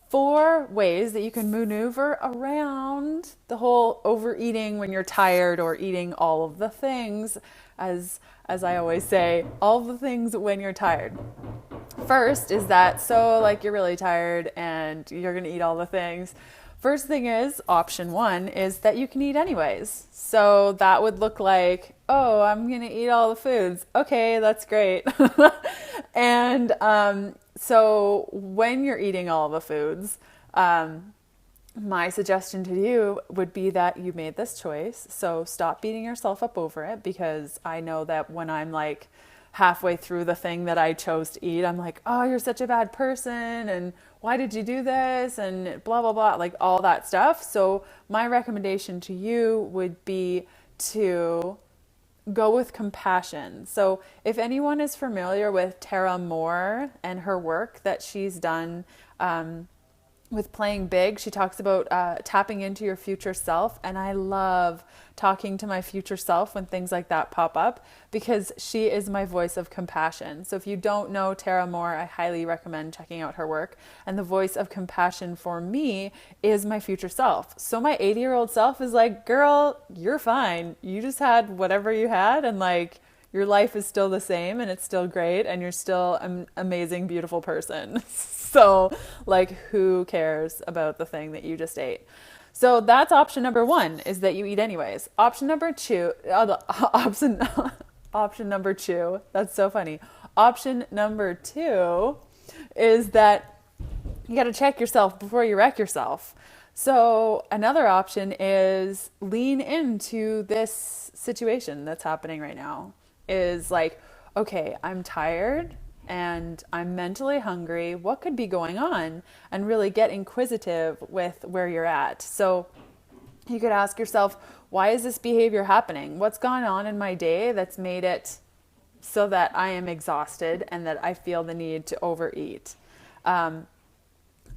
4 ways that you can maneuver around the whole overeating when you're tired, or eating all of the things, as I always say, all of the things when you're tired. First is that, so like you're really tired and you're going to eat all the things. First thing is, option 1 is that you can eat anyways. So that would look like, oh, I'm going to eat all the foods. Okay, that's great. And so when you're eating all the foods, my suggestion to you would be that you made this choice. So stop beating yourself up over it, because I know that when I'm like halfway through the thing that I chose to eat, I'm like, oh, you're such a bad person, and why did you do this, and blah, blah, blah, like all that stuff. So my recommendation to you would be to go with compassion. So if anyone is familiar with Tara Moore and her work that she's done, with Playing Big, she talks about tapping into your future self. And I love talking to my future self when things like that pop up, because she is my voice of compassion. So if you don't know Tara Moore, I highly recommend checking out her work. And the voice of compassion for me is my future self. So my 80-year-old self is like, girl, you're fine. You just had whatever you had, and like, your life is still the same, and it's still great, and you're still an amazing, beautiful person. So like, who cares about the thing that you just ate? So that's option number 1, is that you eat anyways. Option number 2, option number 2, that's so funny. Option number 2 is that you got to check yourself before you wreck yourself. So another option is lean into this situation that's happening right now. Is like, okay, I'm tired and I'm mentally hungry. What could be going on? And really get inquisitive with where you're at. So you could ask yourself, why is this behavior happening? What's gone on in my day that's made it so that I am exhausted and that I feel the need to overeat?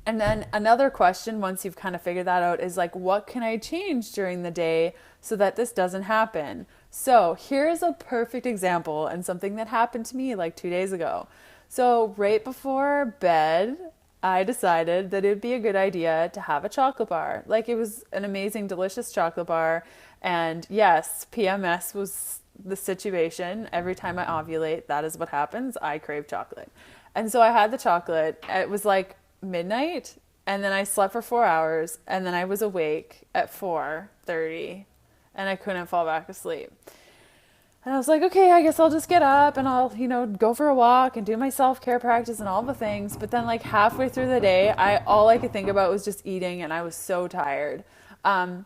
And then another question, once you've kind of figured that out, is like, what can I change during the day so that this doesn't happen? So here's a perfect example, and something that happened to me like 2 days ago. So right before bed, I decided that it'd be a good idea to have a chocolate bar. Like, it was an amazing, delicious chocolate bar. And yes, PMS was the situation. Every time I ovulate, that is what happens. I crave chocolate. And so I had the chocolate. It was like midnight, and then I slept for 4 hours, and then I was awake at 4:30, and I couldn't fall back asleep. And I was like, okay, I guess I'll just get up and I'll, go for a walk and do my self-care practice and all the things. But then like halfway through the day, all I could think about was just eating, and I was so tired. And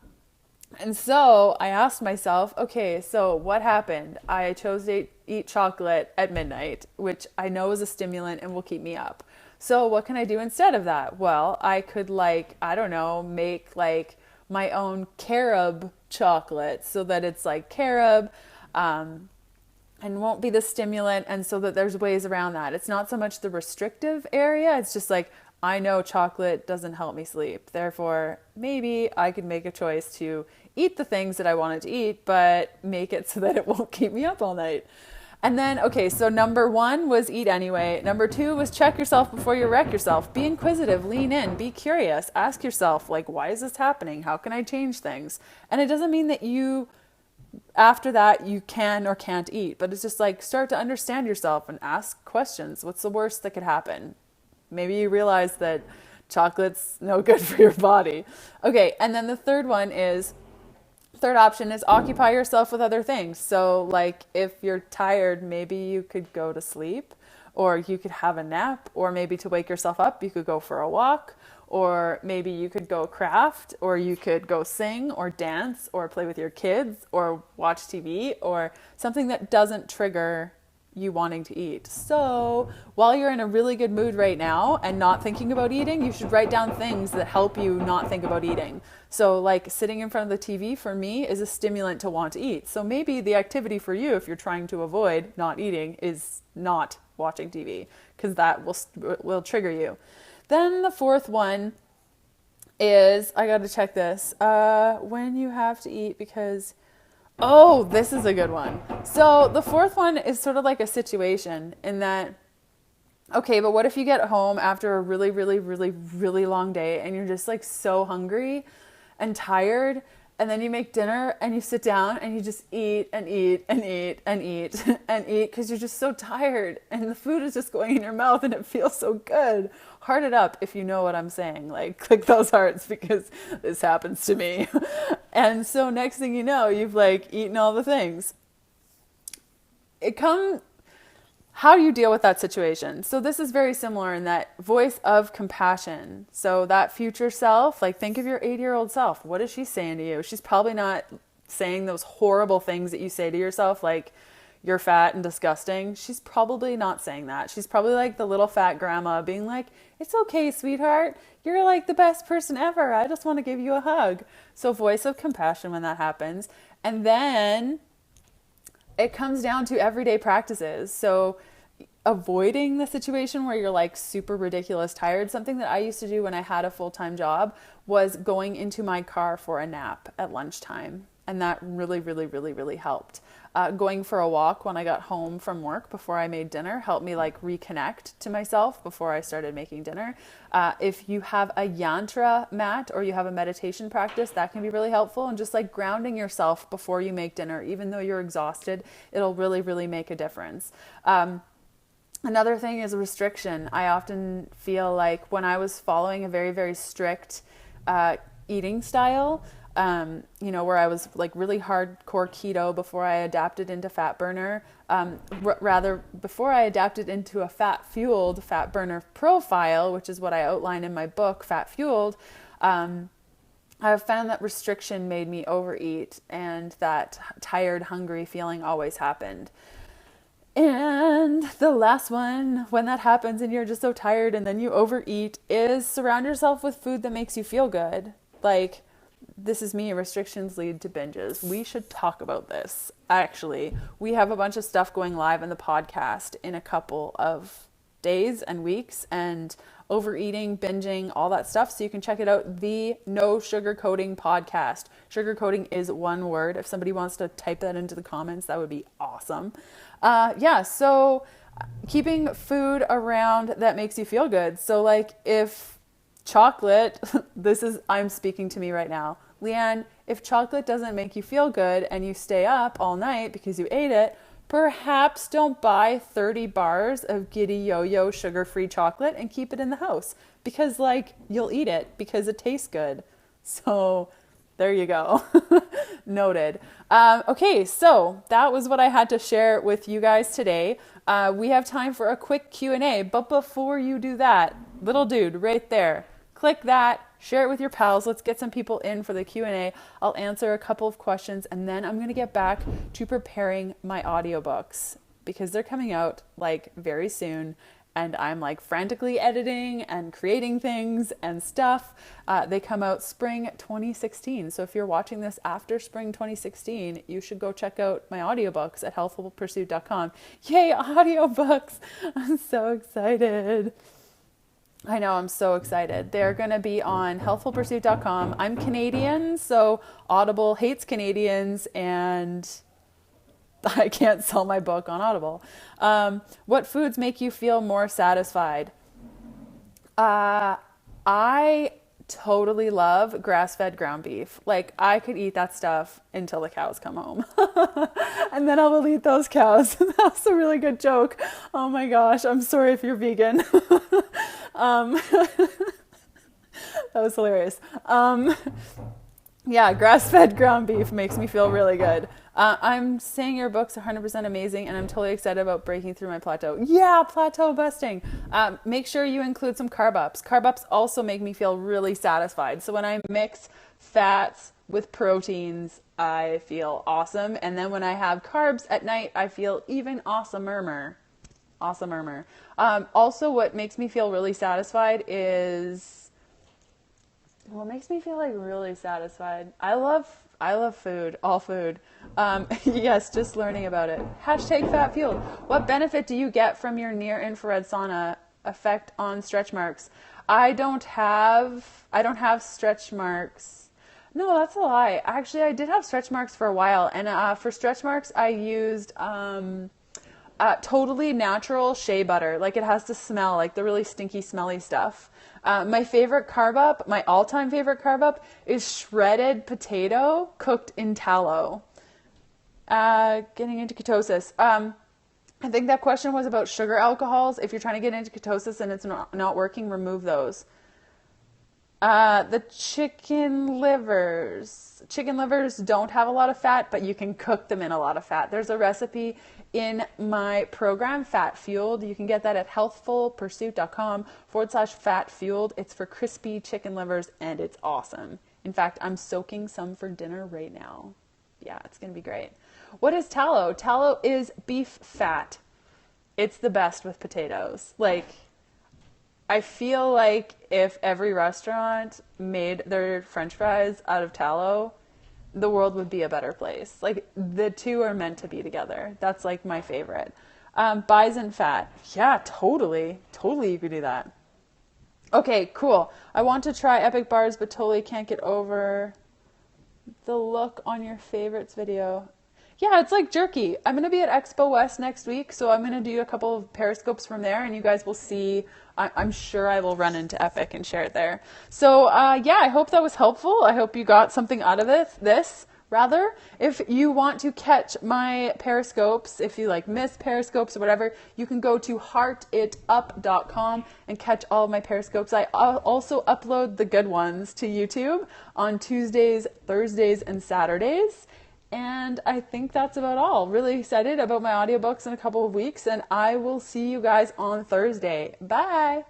so I asked myself, okay, so what happened? I chose to eat chocolate at midnight, which I know is a stimulant and will keep me up. So what can I do instead of that? Well, I could make like my own carob chocolate, so that it's like carob, and won't be the stimulant. And so that there's ways around that. It's not so much the restrictive area. It's just like, I know chocolate doesn't help me sleep. Therefore, maybe I could make a choice to eat the things that I wanted to eat, but make it so that it won't keep me up all night. And then, okay, so number 1 was eat anyway. Number 2 was check yourself before you wreck yourself. Be inquisitive, lean in, be curious. Ask yourself, like, why is this happening? How can I change things? And it doesn't mean that after that, you can or can't eat. But it's just like, start to understand yourself and ask questions. What's the worst that could happen? Maybe you realize that chocolate's no good for your body. Okay, and then the third option is occupy yourself with other things. So like, if you're tired, maybe you could go to sleep, or you could have a nap, or maybe to wake yourself up, you could go for a walk, or maybe you could go craft, or you could go sing or dance or play with your kids or watch TV, or something that doesn't trigger you wanting to eat. So while you're in a really good mood right now and not thinking about eating, you should write down things that help you not think about eating. So like sitting in front of the TV for me is a stimulant to want to eat. So maybe the activity for you, if you're trying to avoid not eating, is not watching TV, because that will trigger you. Then the fourth one is, I got to check this, when you have to eat, because this is a good one. So the fourth one is sort of like a situation, in that Okay, but what if you get home after a really, really, really, really long day and you're just like so hungry and tired, and then you make dinner and you sit down and you just eat and eat and eat and eat and eat because you're just so tired and the food is just going in your mouth and it feels so good. Heart it up if you know what I'm saying. Like, click those hearts because this happens to me. And so next thing you know, you've like eaten all the things. How do you deal with that situation? So this is very similar in that voice of compassion. So that future self, like think of your 80-year-old self. What is she saying to you? She's probably not saying those horrible things that you say to yourself, like you're fat and disgusting. She's probably not saying that. She's probably like the little fat grandma being like, it's okay, sweetheart. You're like the best person ever. I just want to give you a hug. So voice of compassion when that happens. And then it comes down to everyday practices. So avoiding the situation where you're like super ridiculous tired. Something that I used to do when I had a full-time job was going into my car for a nap at lunchtime. And that really, really, really, really helped. Going for a walk when I got home from work before I made dinner helped me like reconnect to myself before I started making dinner. If you have a yantra mat or you have a meditation practice, that can be really helpful. And just like grounding yourself before you make dinner, even though you're exhausted, it'll really, really make a difference. Another thing is restriction. I often feel like when I was following a very, very strict eating style, where I was like really hardcore keto before I adapted into fat burner, rather before I adapted into a fat fueled fat burner profile, which is what I outline in my book, Fat Fueled. I've found that restriction made me overeat and that tired, hungry feeling always happened. And the last one, when that happens and you're just so tired and then you overeat, is surround yourself with food that makes you feel good. Like, this is me, restrictions lead to binges. We should talk about this. Actually, we have a bunch of stuff going live in the podcast in a couple of days and weeks, and overeating, binging, all that stuff. So you can check it out, the No Sugarcoating Podcast. Sugarcoating is one word. If somebody wants to type that into the comments, that would be awesome. So keeping food around that makes you feel good. So like if chocolate, I'm speaking to me right now. Leanne, if chocolate doesn't make you feel good and you stay up all night because you ate it, perhaps don't buy 30 bars of Giddy Yo-Yo sugar-free chocolate and keep it in the house because like you'll eat it because it tastes good. So there you go. Noted. Okay, so that was what I had to share with you guys today. We have time for a quick Q&A, but before you do that, little dude right there, click that, share it with your pals. Let's get some people in for the Q&A. I'll answer a couple of questions and then I'm going to get back to preparing my audiobooks because they're coming out like very soon. And I'm like frantically editing and creating things and stuff. They come out spring 2016. So if you're watching this after spring 2016, you should go check out my audiobooks at healthfulpursuit.com. Yay, audiobooks! I'm so excited. I know, I'm so excited. They're going to be on healthfulpursuit.com. I'm Canadian, so Audible hates Canadians and I can't sell my book on Audible. What foods make you feel more satisfied? I totally love grass-fed ground beef. Like I could eat that stuff until the cows come home. And then I will eat those cows. That's a really good joke. Oh my gosh. I'm sorry if you're vegan. That was hilarious. Yeah, grass-fed ground beef makes me feel really good. I'm saying your book's 100% amazing, and I'm totally excited about breaking through my plateau. Yeah, plateau busting. Make sure you include some carb ups. Carb ups also make me feel really satisfied. So when I mix fats with proteins, I feel awesome. And then when I have carbs at night, I feel even awesomer. Also, what makes me feel really satisfied is... What makes me feel like really satisfied? I love food, all food. Yes, just learning about it. Hashtag fat fueled. What benefit do you get from your near infrared sauna effect on stretch marks? I don't have stretch marks. No, that's a lie. Actually, I did have stretch marks for a while. And for stretch marks, I used Totally natural shea butter. Like, it has to smell like the really stinky, smelly stuff. My favorite carb up, my all-time favorite carb up, is shredded potato cooked in tallow. Getting into ketosis. I think that question was about sugar alcohols. If you're trying to get into ketosis and it's not working, remove those. The chicken livers. Chicken livers don't have a lot of fat, but you can cook them in a lot of fat. There's a recipe in my program, Fat Fueled. You can get that at healthfulpursuit.com/fat fueled. It's for crispy chicken livers and it's awesome. In fact, I'm soaking some for dinner right now. Yeah, it's going to be great. What is tallow? Tallow is beef fat. It's the best with potatoes. Like, I feel like if every restaurant made their French fries out of tallow, the world would be a better place. Like, the two are meant to be together. That's like my favorite. Bison fat. Yeah, totally. Totally you could do that. Okay, cool. I want to try Epic Bars, but totally can't get over the look on your favorites video. Yeah, it's like jerky. I'm going to be at Expo West next week, so I'm going to do a couple of periscopes from there, and you guys will see. I'm sure I will run into Epic and share it there. So, yeah, I hope that was helpful. I hope you got something out of this. If you want to catch my periscopes, if you like miss periscopes or whatever, you can go to heartitup.com and catch all of my periscopes. I also upload the good ones to YouTube on Tuesdays, Thursdays, and Saturdays. And I think that's about all. Really excited about my audiobooks in a couple of weeks, and I will see you guys on Thursday. Bye!